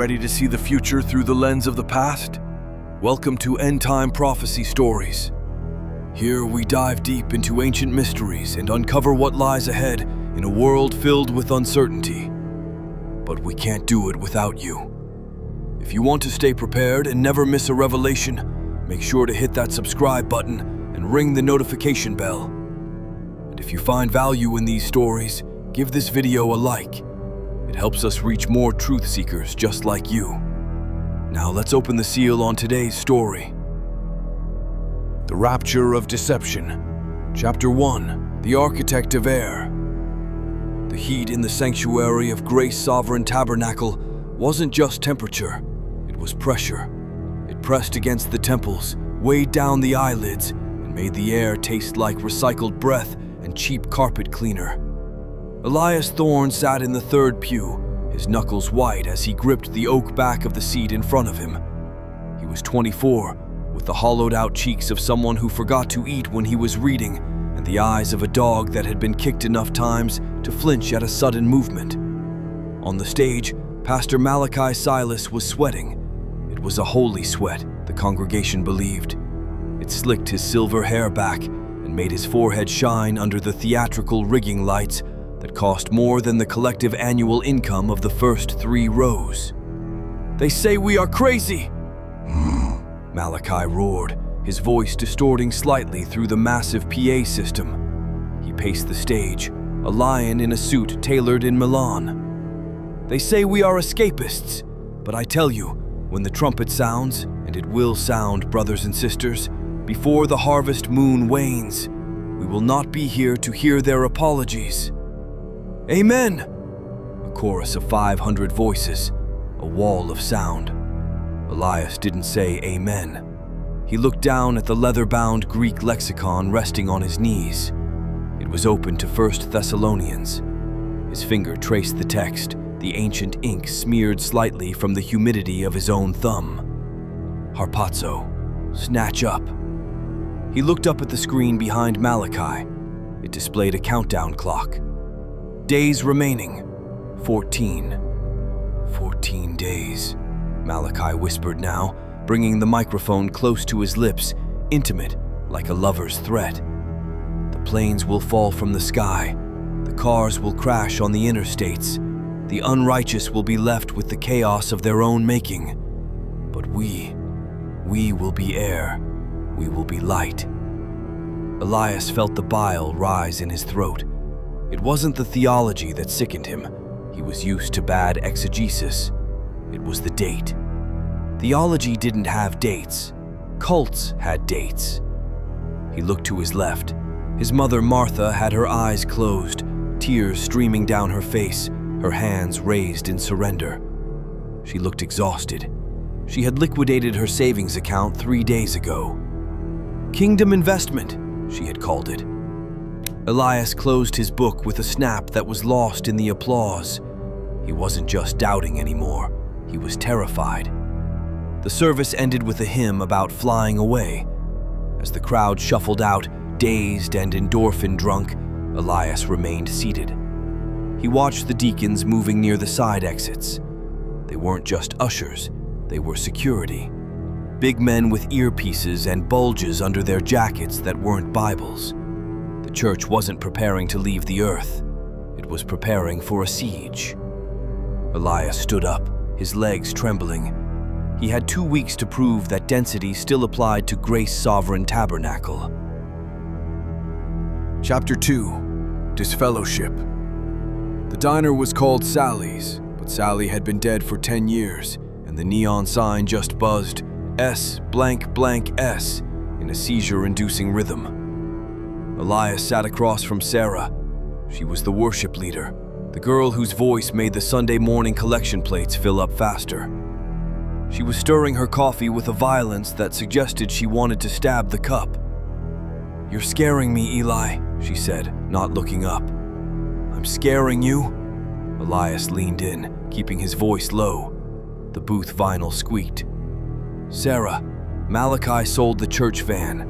ready to see the future through the lens of the past? Welcome to Endtime Prophecy Stories. Here we dive deep into ancient mysteries and uncover what lies ahead in a world filled with uncertainty. But we can't do it without you. If you want to stay prepared and never miss a revelation, make sure to hit that subscribe button and ring the notification bell. And if you find value in these stories, give this video a like. It helps us reach more truth seekers just like you. Now let's open the seal on today's story. The Rapture of Deception. Chapter 1. The Architect of Air. The heat in the sanctuary of Grace Sovereign Tabernacle wasn't just temperature, it was pressure. It pressed against the temples, weighed down the eyelids, and made the air taste like recycled breath and cheap carpet cleaner. Elias Thorne sat in the third pew, his knuckles white as he gripped the oak back of the seat in front of him. He was 24, with the hollowed-out cheeks of someone who forgot to eat when he was reading, and the eyes of a dog that had been kicked enough times to flinch at a sudden movement. On the stage, Pastor Malachi Silas was sweating. It was a holy sweat, the congregation believed. It slicked his silver hair back and made his forehead shine under the theatrical rigging lights that cost more than the collective annual income of the first 3 rows. "They say we are crazy!" Malachi roared, his voice distorting slightly through the massive PA system. He paced the stage, a lion in a suit tailored in Milan. "They say we are escapists, but I tell you, when the trumpet sounds, and it will sound, brothers and sisters, before the harvest moon wanes, we will not be here to hear their apologies." "Amen!" A chorus of 500 voices, a wall of sound. Elias didn't say amen. He looked down at the leather-bound Greek lexicon resting on his knees. It was open to 1 Thessalonians. His finger traced the text, the ancient ink smeared slightly from the humidity of his own thumb. Harpazo, snatch up. He looked up at the screen behind Malachi. It displayed a countdown clock. Days remaining, 14. 14 days. Malachi whispered now, bringing the microphone close to his lips, intimate, like a lover's threat. The planes will fall from the sky. The cars will crash on the interstates. The unrighteous will be left with the chaos of their own making. But we will be air. We will be light. Elias felt the bile rise in his throat. It wasn't the theology that sickened him. He was used to bad exegesis. It was the date. Theology didn't have dates. Cults had dates. He looked to his left. His mother Martha had her eyes closed, tears streaming down her face, her hands raised in surrender. She looked exhausted. She had liquidated her savings account 3 days ago. Kingdom investment, she had called it. Elias closed his book with a snap that was lost in the applause. He wasn't just doubting anymore. He was terrified. The service ended with a hymn about flying away. As the crowd shuffled out, dazed and endorphin-drunk, Elias remained seated. He watched the deacons moving near the side exits. They weren't just ushers, they were security. Big men with earpieces and bulges under their jackets that weren't Bibles. The church wasn't preparing to leave the earth. It was preparing for a siege. Elias stood up, his legs trembling. He had 2 weeks to prove that density still applied to Grace Sovereign Tabernacle. Chapter 2. Disfellowship. The diner was called Sally's, but Sally had been dead for 10 years, and the neon sign just buzzed S blank blank S in a seizure-inducing rhythm. Elias sat across from Sarah. She was the worship leader, the girl whose voice made the Sunday morning collection plates fill up faster. She was stirring her coffee with a violence that suggested she wanted to stab the cup. "You're scaring me, Eli," she said, not looking up. "I'm scaring you?" Elias leaned in, keeping his voice low. The booth vinyl squeaked. "Sarah, Malachi sold the church van.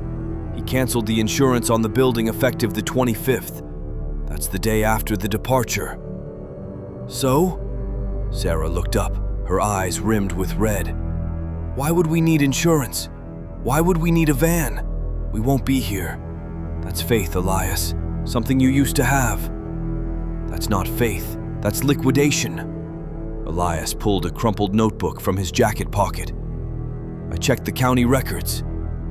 He canceled the insurance on the building effective the 25th. That's the day after the departure." "So?" Sarah looked up, her eyes rimmed with red. "Why would we need insurance? Why would we need a van? We won't be here." "That's faith, Elias. Something you used to have." "That's not faith. That's liquidation." Elias pulled a crumpled notebook from his jacket pocket. "I checked the county records.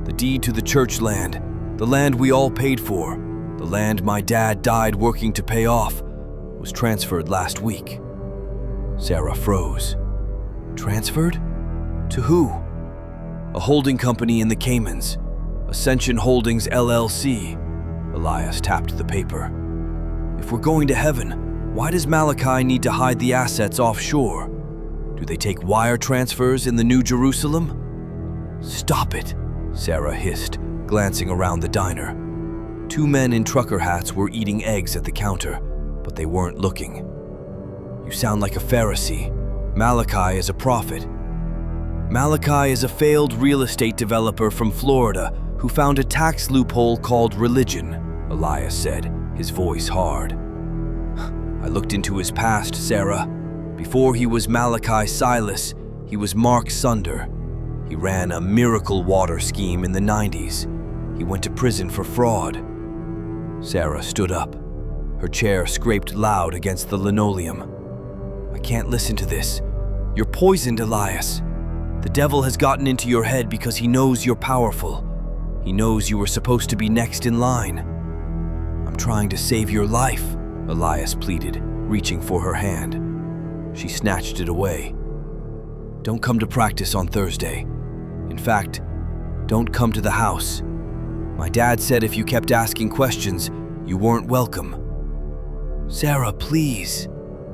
The deed to the church land, the land we all paid for, the land my dad died working to pay off, was transferred last week." Sarah froze. "Transferred? To who?" "A holding company in the Caymans. Ascension Holdings LLC." Elias tapped the paper. "If we're going to heaven, why does Malachi need to hide the assets offshore? Do they take wire transfers in the New Jerusalem?" "Stop it," Sarah hissed, glancing around the diner. Two men in trucker hats were eating eggs at the counter, but they weren't looking. "You sound like a Pharisee. Malachi is a prophet." "Malachi is a failed real estate developer from Florida who found a tax loophole called religion," Elias said, his voice hard. "I looked into his past, Sarah. Before he was Malachi Silas, he was Mark Sunder. He ran a miracle water scheme in the 90s. He went to prison for fraud." Sarah stood up. Her chair scraped loud against the linoleum. "I can't listen to this. You're poisoned, Elias. The devil has gotten into your head because he knows you're powerful. He knows you were supposed to be next in line." "I'm trying to save your life," Elias pleaded, reaching for her hand. She snatched it away. "Don't come to practice on Thursday. In fact, don't come to the house. My dad said if you kept asking questions, you weren't welcome." "Sarah, please.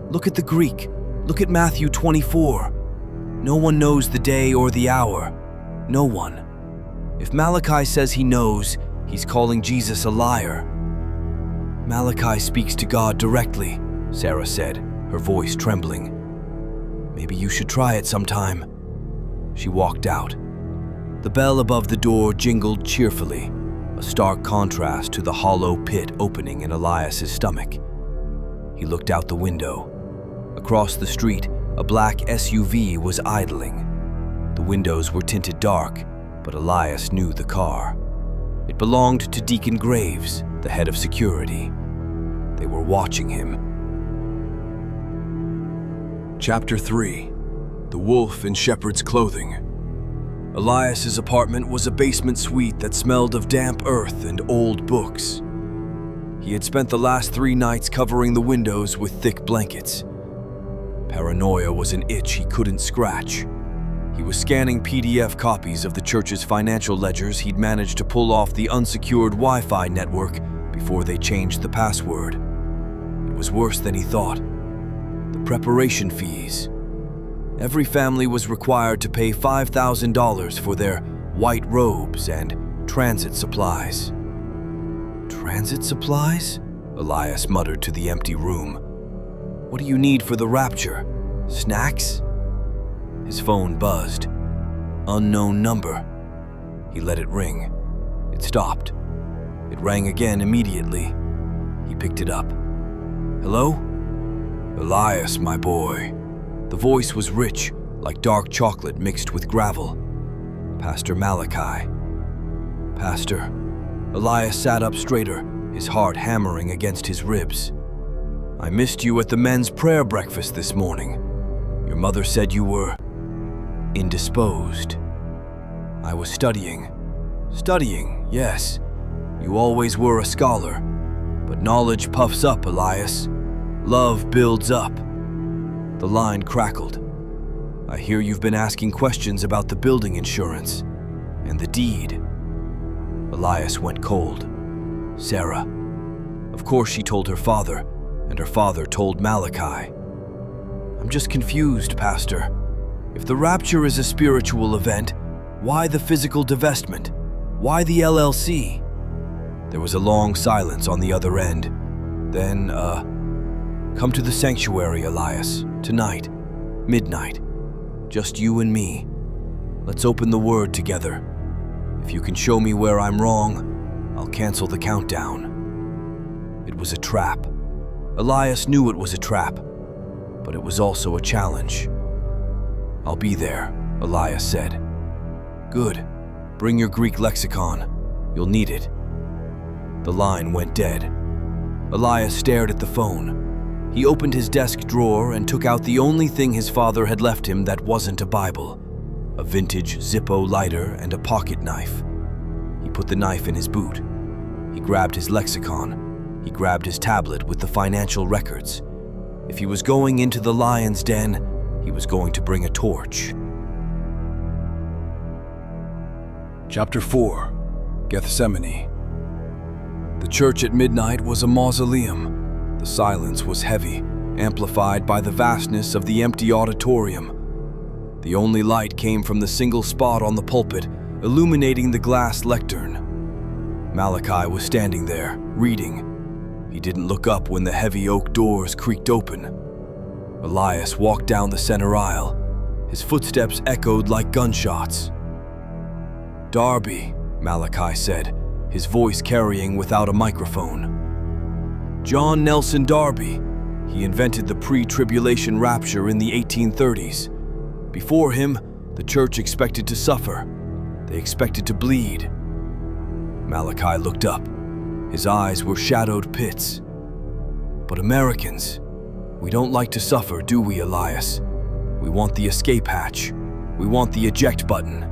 Look at the Greek. Look at Matthew 24. No one knows the day or the hour. No one. If Malachi says he knows, he's calling Jesus a liar." "Malachi speaks to God directly," Sarah said, her voice trembling. "Maybe you should try it sometime." She walked out. The bell above the door jingled cheerfully, a stark contrast to the hollow pit opening in Elias's stomach. He looked out the window. Across the street, a black SUV was idling. The windows were tinted dark, but Elias knew the car. It belonged to Deacon Graves, the head of security. They were watching him. Chapter 3. The Wolf in Shepherd's Clothing. Elias's apartment was a basement suite that smelled of damp earth and old books. He had spent the last 3 nights covering the windows with thick blankets. Paranoia was an itch he couldn't scratch. He was scanning PDF copies of the church's financial ledgers he'd managed to pull off the unsecured Wi-Fi network before they changed the password. It was worse than he thought. The preparation fees. Every family was required to pay $5,000 for their white robes and transit supplies. "Transit supplies?" Elias muttered to the empty room. "What do you need for the Rapture? Snacks?" His phone buzzed. Unknown number. He let it ring. It stopped. It rang again immediately. He picked it up. "Hello?" "Elias, my boy." The voice was rich, like dark chocolate mixed with gravel. "Pastor Malachi." "Pastor." Elias sat up straighter, his heart hammering against his ribs. "I missed you at the men's prayer breakfast this morning. Your mother said you were indisposed." "I was studying." "Studying, yes. You always were a scholar. But knowledge puffs up, Elias. Love builds up." The line crackled. "I hear you've been asking questions about the building insurance and the deed." Elias went cold. Sarah. Of course she told her father, and her father told Malachi. "I'm just confused, Pastor. If the Rapture is a spiritual event, why the physical divestment? Why the LLC?" There was a long silence on the other end. Then, "Come to the sanctuary, Elias, tonight, midnight. Just you and me. Let's open the Word together. If you can show me where I'm wrong, I'll cancel the countdown." It was a trap. Elias knew it was a trap, but it was also a challenge. "I'll be there," Elias said. "Good. Bring your Greek lexicon. You'll need it." The line went dead. Elias stared at the phone. He opened his desk drawer and took out the only thing his father had left him that wasn't a Bible, a vintage Zippo lighter and a pocket knife. He put the knife in his boot. He grabbed his lexicon. He grabbed his tablet with the financial records. If he was going into the lion's den, he was going to bring a torch. Chapter 4. Gethsemane. The church at midnight was a mausoleum. The silence was heavy, amplified by the vastness of the empty auditorium. The only light came from the single spot on the pulpit, illuminating the glass lectern. Malachi was standing there, reading. He didn't look up when the heavy oak doors creaked open. Elias walked down the center aisle. His footsteps echoed like gunshots. "Darby," Malachi said, his voice carrying without a microphone. "John Nelson Darby. He invented the pre-tribulation rapture in the 1830s. Before him, the church expected to suffer. They expected to bleed." Malachi looked up. His eyes were shadowed pits. "But Americans, we don't like to suffer, do we, Elias? We want the escape hatch. We want the eject button."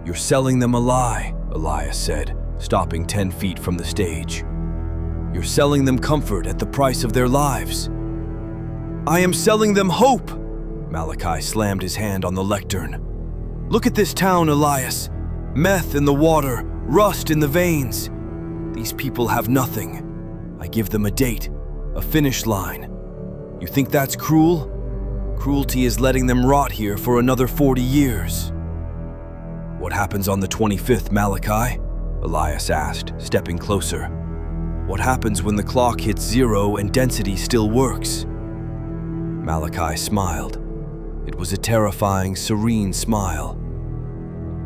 "You're selling them a lie," Elias said, stopping 10 feet from the stage. "You're selling them comfort at the price of their lives." "I am selling them hope!" Malachi slammed his hand on the lectern. "Look at this town, Elias. Meth in the water, rust in the veins. These people have nothing. I give them a date, a finish line. You think that's cruel? Cruelty is letting them rot here for another 40 years. "What happens on the 25th, Malachi?" Elias asked, stepping closer. "What happens when the clock hits zero and density still works?" Malachi smiled. It was a terrifying, serene smile.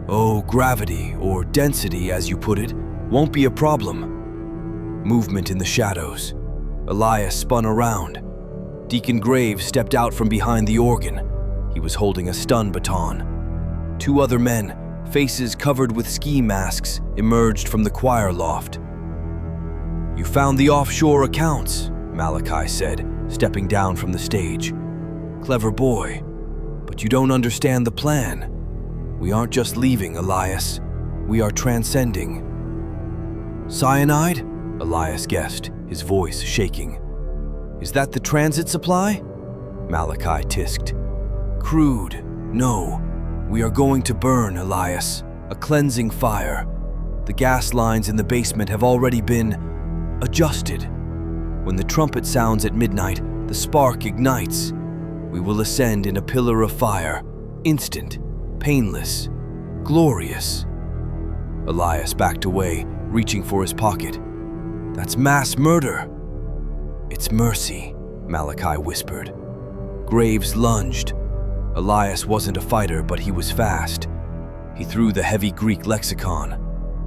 "Oh, gravity, or density as you put it, won't be a problem." Movement in the shadows. Elias spun around. Deacon Graves stepped out from behind the organ. He was holding a stun baton. 2 other men, faces covered with ski masks, emerged from the choir loft. "You found the offshore accounts," Malachi said, stepping down from the stage. "Clever boy, but you don't understand the plan. We aren't just leaving, Elias. We are transcending." "Cyanide?" Elias guessed, his voice shaking. "Is that the transit supply?" Malachi tisked. "Crude. No. We are going to burn, Elias. A cleansing fire. The gas lines in the basement have already been adjusted. When the trumpet sounds at midnight, the spark ignites. We will ascend in a pillar of fire, instant, painless, glorious." Elias backed away, reaching for his pocket. "That's mass murder." "It's mercy," Malachi whispered. Graves lunged. Elias wasn't a fighter, but he was fast. He threw the heavy Greek lexicon.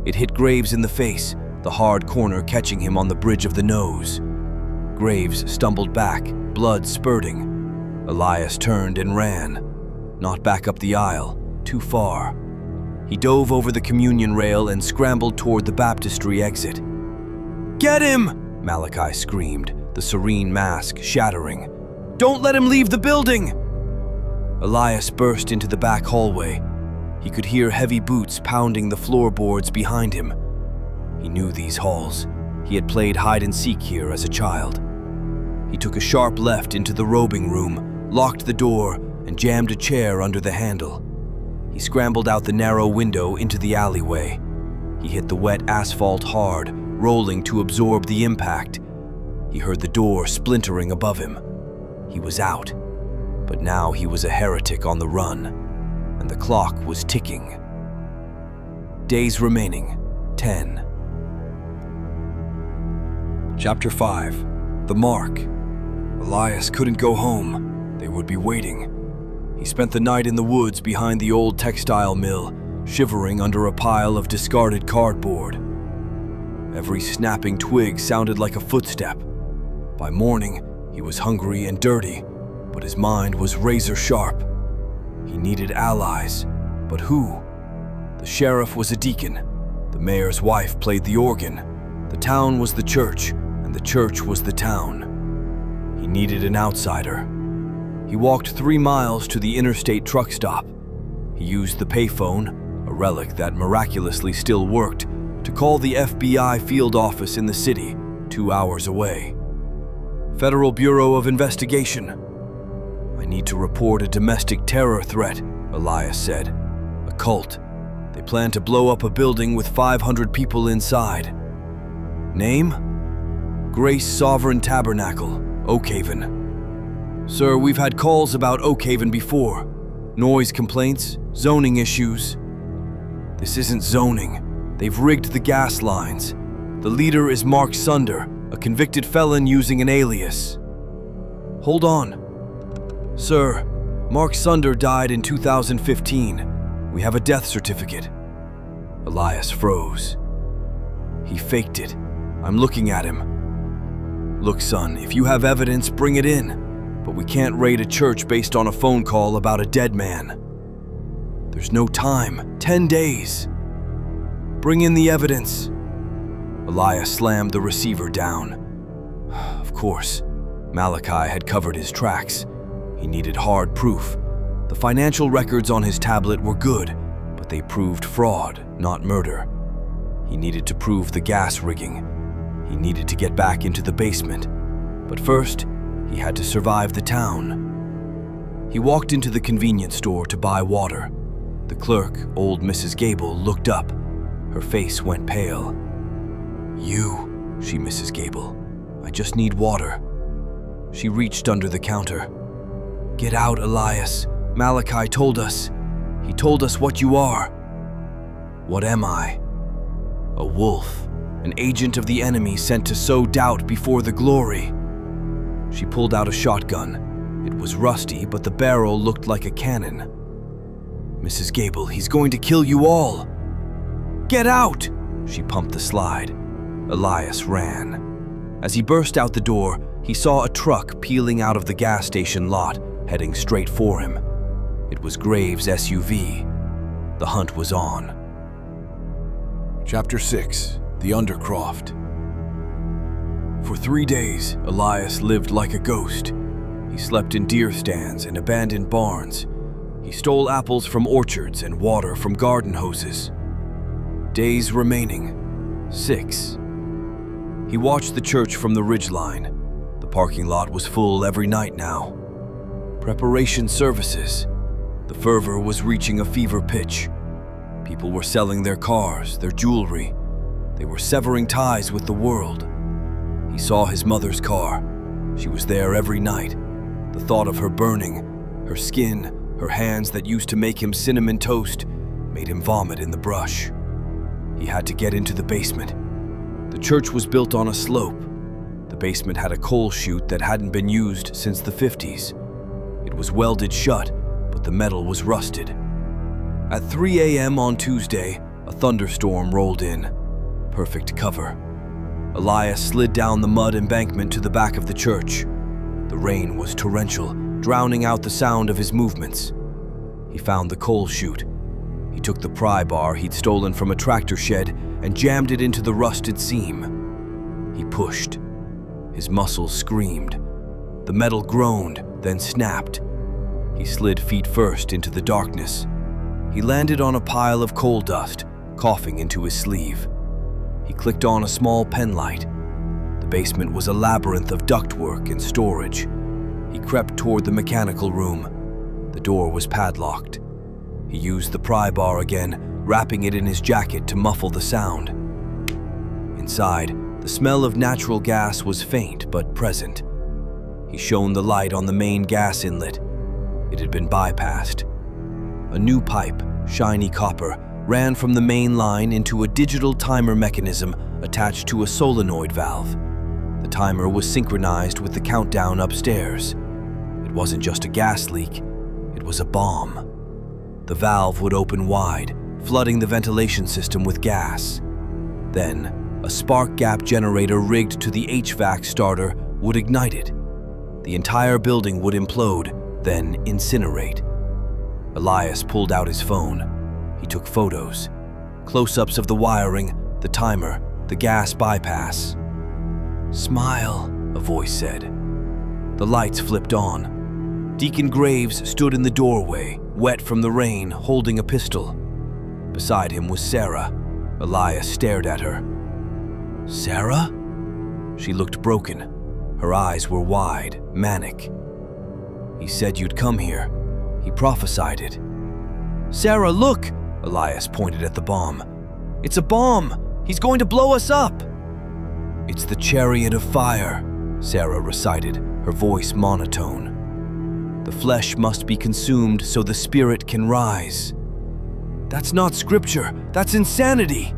It hit Graves in the face, the hard corner catching him on the bridge of the nose. Graves stumbled back, blood spurting. Elias turned and ran. Not back up the aisle, too far. He dove over the communion rail and scrambled toward the baptistry exit. "Get him!" Malachi screamed, the serene mask shattering. "Don't let him leave the building!" Elias burst into the back hallway. He could hear heavy boots pounding the floorboards behind him. He knew these halls. He had played hide-and-seek here as a child. He took a sharp left into the robing room, locked the door, and jammed a chair under the handle. He scrambled out the narrow window into the alleyway. He hit the wet asphalt hard, rolling to absorb the impact. He heard the door splintering above him. He was out. But now he was a heretic on the run, and the clock was ticking. Days remaining, 10. Chapter 5. The Mark. Elias couldn't go home. They would be waiting. He spent the night in the woods behind the old textile mill, shivering under a pile of discarded cardboard. Every snapping twig sounded like a footstep. By morning, he was hungry and dirty, but his mind was razor sharp. He needed allies, but who? The sheriff was a deacon. The mayor's wife played the organ. The town was the church, and the church was the town. He needed an outsider. He walked 3 miles to the interstate truck stop. He used the payphone, a relic that miraculously still worked, to call the FBI field office in the city, 2 hours away. Federal Bureau of Investigation. I need to report a domestic terror threat, Elias said. A cult. They plan to blow up a building with 500 people inside. Name? Grace Sovereign Tabernacle, Oakhaven. Sir, we've had calls about Oakhaven before. Noise complaints, zoning issues. This isn't zoning. They've rigged the gas lines. The leader is Mark Sunder, a convicted felon using an alias. Hold on. Sir, Mark Sunder died in 2015. We have a death certificate. Elias froze. He faked it. I'm looking at him. Look, son, if you have evidence, bring it in. But we can't raid a church based on a phone call about a dead man. There's no time. 10 days. Bring in the evidence. Elias slammed the receiver down. Of course, Malachi had covered his tracks. He needed hard proof. The financial records on his tablet were good, but they proved fraud, not murder. He needed to prove the gas rigging. He needed to get back into the basement. But first, he had to survive the town. He walked into the convenience store to buy water. The clerk, old Mrs. Gable, looked up. Her face went pale. You, she, Mrs. Gable. I just need water. She reached under the counter. Get out, Elias. Malachi told us. He told us what you are. What am I? A wolf, an agent of the enemy sent to sow doubt before the glory. She pulled out a shotgun. It was rusty, but the barrel looked like a cannon. Mrs. Gable, he's going to kill you all. Get out! She pumped the slide. Elias ran. As he burst out the door, he saw a truck peeling out of the gas station lot, heading straight for him. It was Graves' SUV. The hunt was on. Chapter 6. The Undercroft. For 3 days, Elias lived like a ghost. He slept in deer stands and abandoned barns. He stole apples from orchards and water from garden hoses. Days remaining. 6. He watched the church from the ridgeline. The parking lot was full every night now. Preparation services. The fervor was reaching a fever pitch. People were selling their cars, their jewelry. They were severing ties with the world. He saw his mother's car. She was there every night. The thought of her burning, her skin, her hands that used to make him cinnamon toast, made him vomit in the brush. He had to get into the basement. The church was built on a slope. The basement had a coal chute that hadn't been used since the 50s. It was welded shut, but the metal was rusted. At 3 a.m. on Tuesday, a thunderstorm rolled in. Perfect cover. Elias slid down the mud embankment to the back of the church. The rain was torrential, drowning out the sound of his movements. He found the coal chute. He took the pry bar he'd stolen from a tractor shed and jammed it into the rusted seam. He pushed. His muscles screamed. The metal groaned, then snapped. He slid feet first into the darkness. He landed on a pile of coal dust, coughing into his sleeve. He clicked on a small pen light. The basement was a labyrinth of ductwork and storage. He crept toward the mechanical room. The door was padlocked. He used the pry bar again, wrapping it in his jacket to muffle the sound. Inside, the smell of natural gas was faint but present. He shone the light on the main gas inlet. It had been bypassed. A new pipe, shiny copper, ran from the main line into a digital timer mechanism attached to a solenoid valve. The timer was synchronized with the countdown upstairs. It wasn't just a gas leak, it was a bomb. The valve would open wide, flooding the ventilation system with gas. Then, a spark gap generator rigged to the HVAC starter would ignite it. The entire building would implode, then incinerate. Elias pulled out his phone. He took photos. Close-ups of the wiring, the timer, the gas bypass. "Smile," a voice said. The lights flipped on. Deacon Graves stood in the doorway, wet from the rain, holding a pistol. Beside him was Sarah. Elias stared at her. "Sarah?" She looked broken. Her eyes were wide, manic. "He said you'd come here. He prophesied it." "Sarah, look!" Elias pointed at the bomb. "It's a bomb! He's going to blow us up!" "It's the chariot of fire," Sarah recited, her voice monotone. "The flesh must be consumed so the spirit can rise." "That's not scripture, that's insanity!"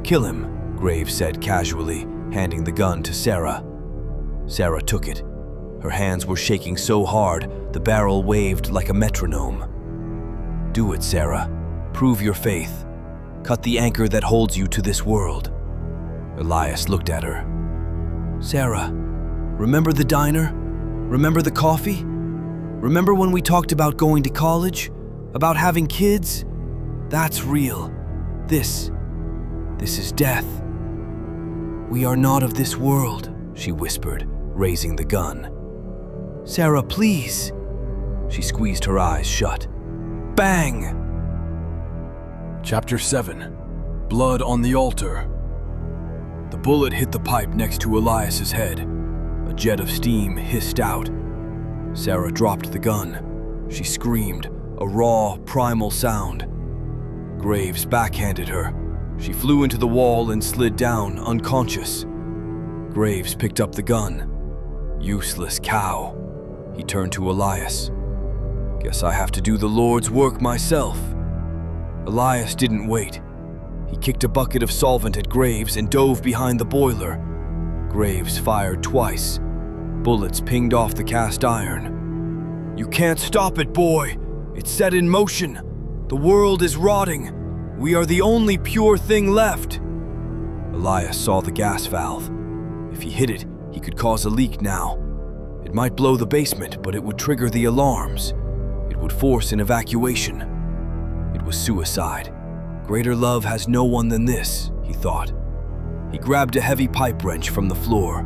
"Kill him," Graves said casually, handing the gun to Sarah. Sarah took it. Her hands were shaking so hard, the barrel waved like a metronome. "Do it, Sarah. Prove your faith. Cut the anchor that holds you to this world." Elias looked at her. "Sarah, remember the diner? Remember the coffee? Remember when we talked about going to college? About having kids? That's real. This is death. We are not of this world," she whispered, raising the gun. "Sarah, please." She squeezed her eyes shut. Bang! Chapter 7. Blood on the Altar. The bullet hit the pipe next to Elias's head. A jet of steam hissed out. Sarah dropped the gun. She screamed, a raw, primal sound. Graves backhanded her. She flew into the wall and slid down, unconscious. Graves picked up the gun. "Useless cow." He turned to Elias. "Guess I have to do the Lord's work myself." Elias didn't wait. He kicked a bucket of solvent at Graves and dove behind the boiler. Graves fired twice. Bullets pinged off the cast iron. "You can't stop it, boy. It's set in motion. The world is rotting. We are the only pure thing left." Elias saw the gas valve. If he hit it, he could cause a leak now. It might blow the basement, but it would trigger the alarms. It would force an evacuation. It was suicide. Greater love has no one than this, he thought. He grabbed a heavy pipe wrench from the floor.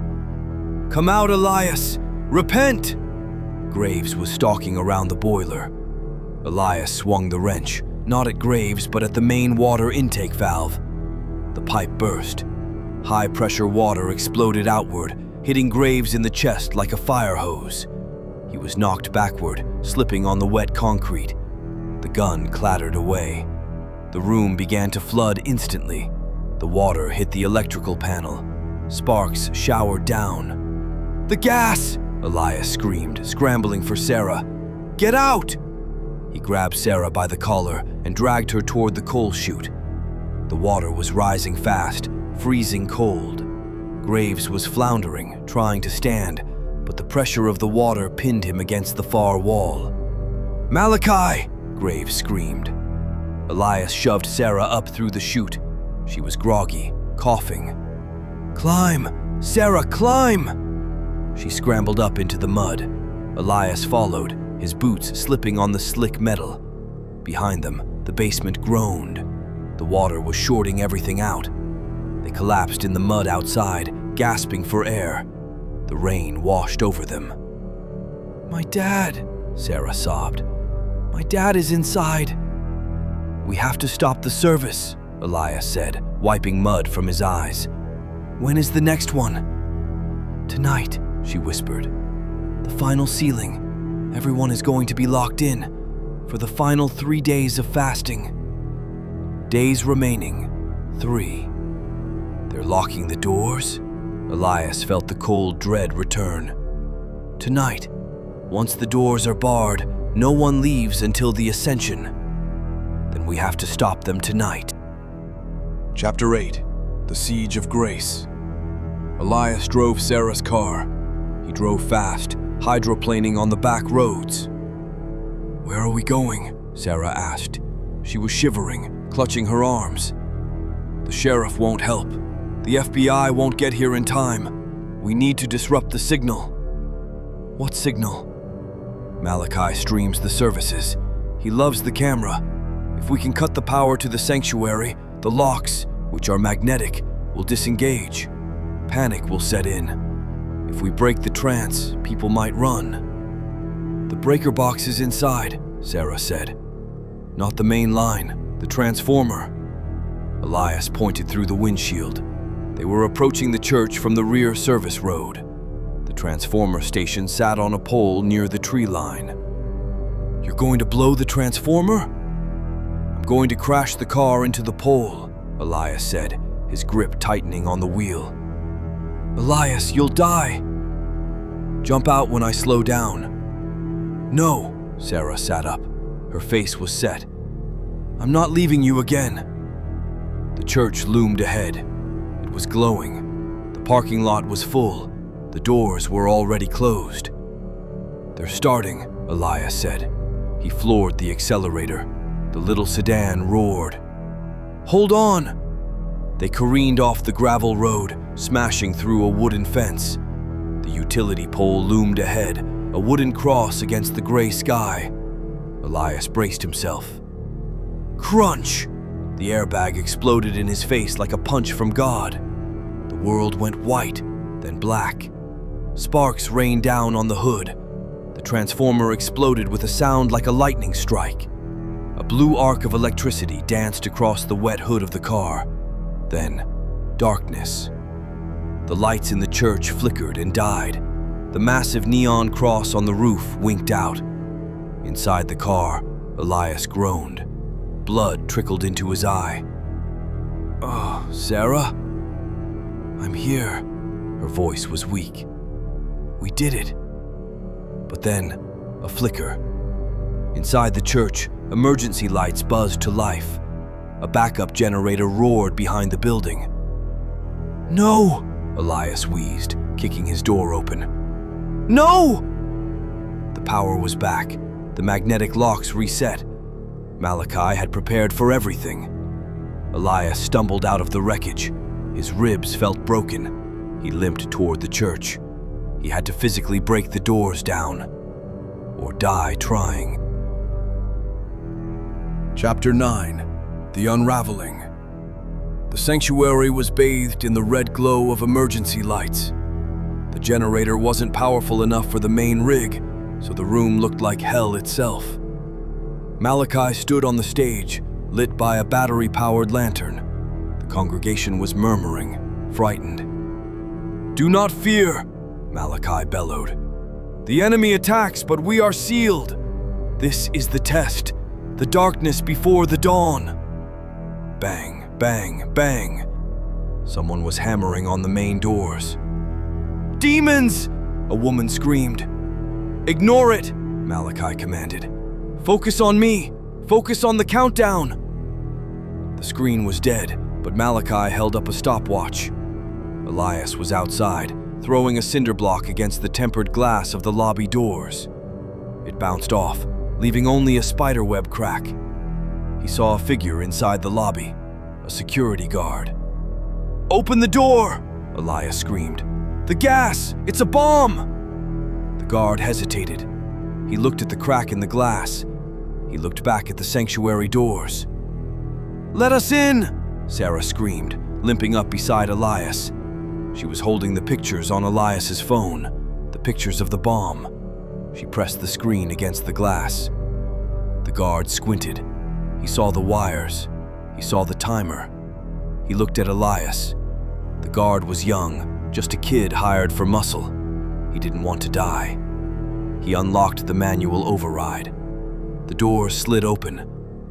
"Come out, Elias! Repent!" Graves was stalking around the boiler. Elias swung the wrench, not at Graves, but at the main water intake valve. The pipe burst. High-pressure water exploded outward, hitting Graves in the chest like a fire hose. He was knocked backward, slipping on the wet concrete. The gun clattered away. The room began to flood instantly. The water hit the electrical panel. Sparks showered down. "The gas!" Elias screamed, scrambling for Sarah. "Get out!" He grabbed Sarah by the collar and dragged her toward the coal chute. The water was rising fast, freezing cold. Graves was floundering, trying to stand, but the pressure of the water pinned him against the far wall. "Malachi!" Graves screamed. Elias shoved Sarah up through the chute. She was groggy, coughing. "Climb! Sarah, climb!" She scrambled up into the mud. Elias followed, his boots slipping on the slick metal. Behind them, the basement groaned. The water was shorting everything out. They collapsed in the mud outside, gasping for air. The rain washed over them. "My dad," Sarah sobbed. "My dad is inside." "We have to stop the service," Elias said, wiping mud from his eyes. "When is the next one?" "Tonight," she whispered. "The final sealing. Everyone is going to be locked in for the final 3 days of fasting." Days remaining, 3. They're locking the doors? Elias felt the cold dread return. Tonight, once the doors are barred, no one leaves until the Ascension. Then we have to stop them tonight. Chapter 8. The Siege of Grace. Elias drove Sarah's car. He drove fast, hydroplaning on the back roads. "Where are we going?" Sarah asked. She was shivering, clutching her arms. "The sheriff won't help. The FBI won't get here in time. We need to disrupt the signal." "What signal?" "Malachi streams the services. He loves the camera. If we can cut the power to the sanctuary, the locks, which are magnetic, will disengage. Panic will set in. If we break the trance, people might run. The breaker box is inside, Sarah said. Not the main line, the transformer. Elias pointed through the windshield. They were approaching the church from the rear service road. The transformer station sat on a pole near the tree line. You're going to blow the transformer? I'm going to crash the car into the pole, Elias said, his grip tightening on the wheel. Elias, you'll die. Jump out when I slow down. No, Sarah sat up. Her face was set. I'm not leaving you again. The church loomed ahead. It was glowing. The parking lot was full. The doors were already closed. They're starting, Elias said. He floored the accelerator. The little sedan roared. Hold on! They careened off the gravel road, smashing through a wooden fence. The utility pole loomed ahead, a wooden cross against the gray sky. Elias braced himself. Crunch! The airbag exploded in his face like a punch from God. The world went white, then black. Sparks rained down on the hood. The transformer exploded with a sound like a lightning strike. A blue arc of electricity danced across the wet hood of the car. Then, darkness. The lights in the church flickered and died. The massive neon cross on the roof winked out. Inside the car, Elias groaned. Blood trickled into his eye. Oh, Sarah? I'm here. Her voice was weak. We did it. But then, a flicker. Inside the church, emergency lights buzzed to life. A backup generator roared behind the building. No! Elias wheezed, kicking his door open. No! The power was back. The magnetic locks reset. Malachi had prepared for everything. Elias stumbled out of the wreckage. His ribs felt broken. He limped toward the church. He had to physically break the doors down, or die trying. Chapter 9. The Unraveling. The sanctuary was bathed in the red glow of emergency lights. The generator wasn't powerful enough for the main rig, so the room looked like hell itself. Malachi stood on the stage, lit by a battery-powered lantern. The congregation was murmuring, frightened. Do not fear, Malachi bellowed. The enemy attacks, but we are sealed. This is the test, the darkness before the dawn. Bang, bang, bang. Someone was hammering on the main doors. Demons! A woman screamed. Ignore it, Malachi commanded. Focus on me! Focus on the countdown! The screen was dead, but Malachi held up a stopwatch. Elias was outside, throwing a cinder block against the tempered glass of the lobby doors. It bounced off, leaving only a spiderweb crack. He saw a figure inside the lobby, a security guard. Open the door! Elias screamed. The gas! It's a bomb! The guard hesitated. He looked at the crack in the glass. He looked back at the sanctuary doors. Let us in! Sarah screamed, limping up beside Elias. She was holding the pictures on Elias's phone, the pictures of the bomb. She pressed the screen against the glass. The guard squinted. He saw the wires. He saw the timer. He looked at Elias. The guard was young, just a kid hired for muscle. He didn't want to die. He unlocked the manual override. The doors slid open.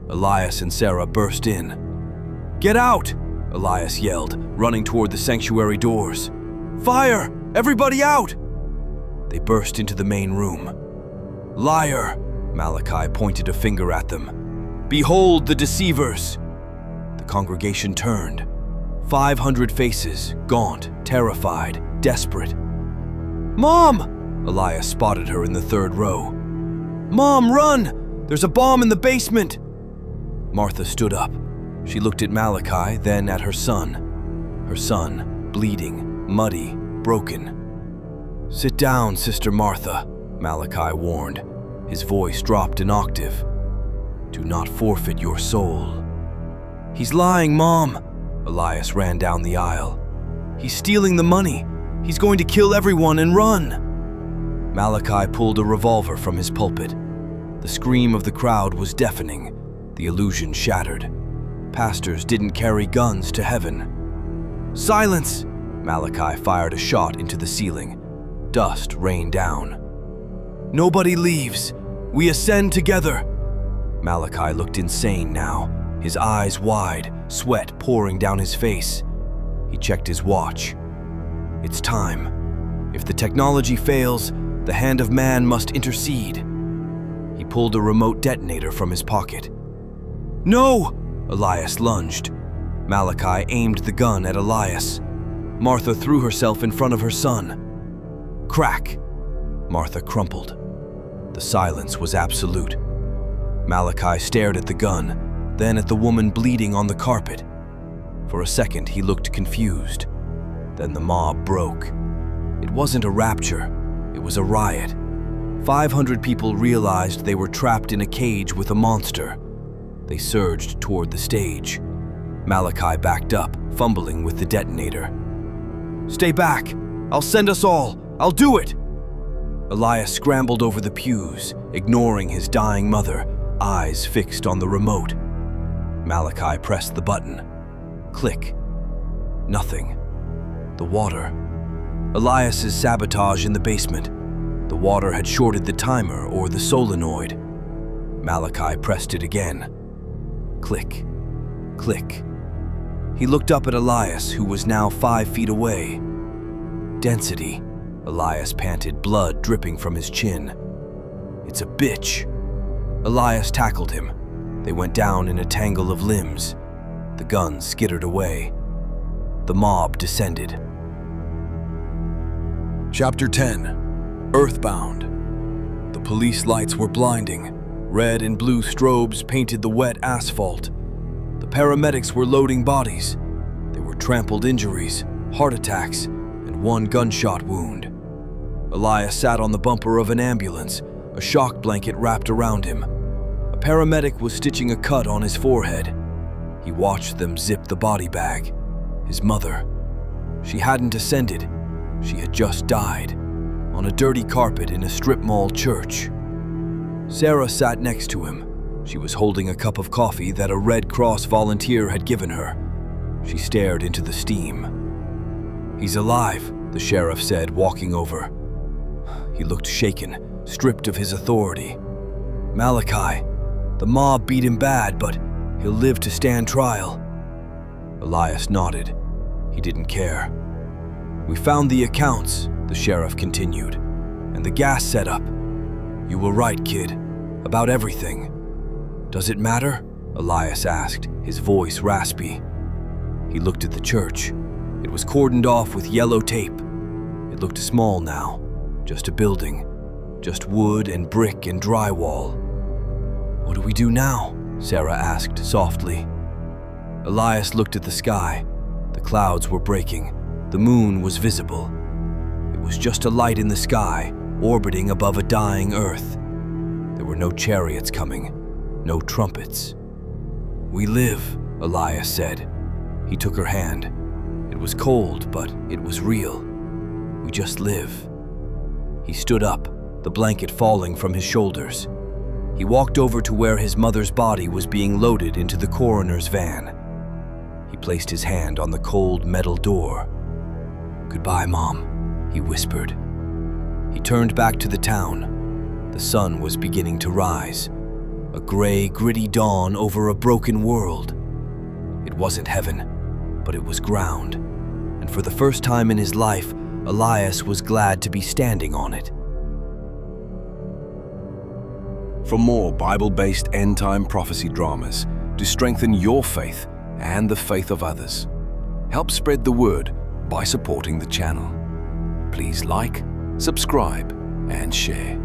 Elias and Sarah burst in. Get out! Elias yelled, running toward the sanctuary doors. Fire! Everybody out! They burst into the main room. Liar! Malachi pointed a finger at them. Behold the deceivers! The congregation turned. 500 faces, gaunt, terrified, desperate. Mom! Elias spotted her in the third row. Mom, run! There's a bomb in the basement! Martha stood up. She looked at Malachi, then at her son. Her son, bleeding, muddy, broken. Sit down, Sister Martha, Malachi warned. His voice dropped an octave. Do not forfeit your soul." "He's lying, Mom!" Elias ran down the aisle. "He's stealing the money. He's going to kill everyone and run." Malachi pulled a revolver from his pulpit. The scream of the crowd was deafening, the illusion shattered. Pastors didn't carry guns to heaven. "Silence!" Malachi fired a shot into the ceiling. Dust rained down. "Nobody leaves. We ascend together." Malachi looked insane now, his eyes wide, sweat pouring down his face. He checked his watch. It's time. If the technology fails, the hand of man must intercede. He pulled a remote detonator from his pocket. "No!" Elias lunged. Malachi aimed the gun at Elias. Martha threw herself in front of her son. Crack! Martha crumpled. The silence was absolute. Malachi stared at the gun, then at the woman bleeding on the carpet. For a second, he looked confused. Then the mob broke. It wasn't a rapture, it was a riot. 500 people realized they were trapped in a cage with a monster. They surged toward the stage. Malachi backed up, fumbling with the detonator. "Stay back! I'll send us all! I'll do it!" Elias scrambled over the pews, ignoring his dying mother, eyes fixed on the remote. Malachi pressed the button. Click. Nothing. The water. Elias's sabotage in the basement. The water had shorted the timer or the solenoid. Malachi pressed it again. Click. Click. He looked up at Elias, who was now 5 feet away. Density. Elias panted, blood dripping from his chin. "It's a bitch." Elias tackled him. They went down in a tangle of limbs. The gun skittered away. The mob descended. Chapter 10. Earthbound. The police lights were blinding. Red and blue strobes painted the wet asphalt. The paramedics were loading bodies. There were trampled injuries, heart attacks, and one gunshot wound. Elias sat on the bumper of an ambulance, a shock blanket wrapped around him. A paramedic was stitching a cut on his forehead. He watched them zip the body bag. His mother. She hadn't ascended. She had just died, on a dirty carpet in a strip mall church. Sarah sat next to him. She was holding a cup of coffee that a Red Cross volunteer had given her. She stared into the steam. "He's alive," the sheriff said, walking over. He looked shaken, stripped of his authority. "Malachi, the mob beat him bad, but he'll live to stand trial." Elias nodded. He didn't care. "We found the accounts," the sheriff continued, "and the gas setup. You were right, kid, about everything." "Does it matter?" Elias asked, his voice raspy. He looked at the church. It was cordoned off with yellow tape. It looked small now, just a building, just wood and brick and drywall. "What do we do now?" Sarah asked softly. Elias looked at the sky. The clouds were breaking. The moon was visible. It was just a light in the sky, orbiting above a dying earth. There were no chariots coming, no trumpets. "We live," Elias said. He took her hand. It was cold, but it was real. "We just live." He stood up, the blanket falling from his shoulders. He walked over to where his mother's body was being loaded into the coroner's van. He placed his hand on the cold metal door. "Goodbye, Mom," he whispered. He turned back to the town. The sun was beginning to rise. A gray, gritty dawn over a broken world. It wasn't heaven, but it was ground. And for the first time in his life, Elias was glad to be standing on it. For more Bible-based end-time prophecy dramas to strengthen your faith and the faith of others, help spread the word by supporting the channel. Please like, subscribe, and share.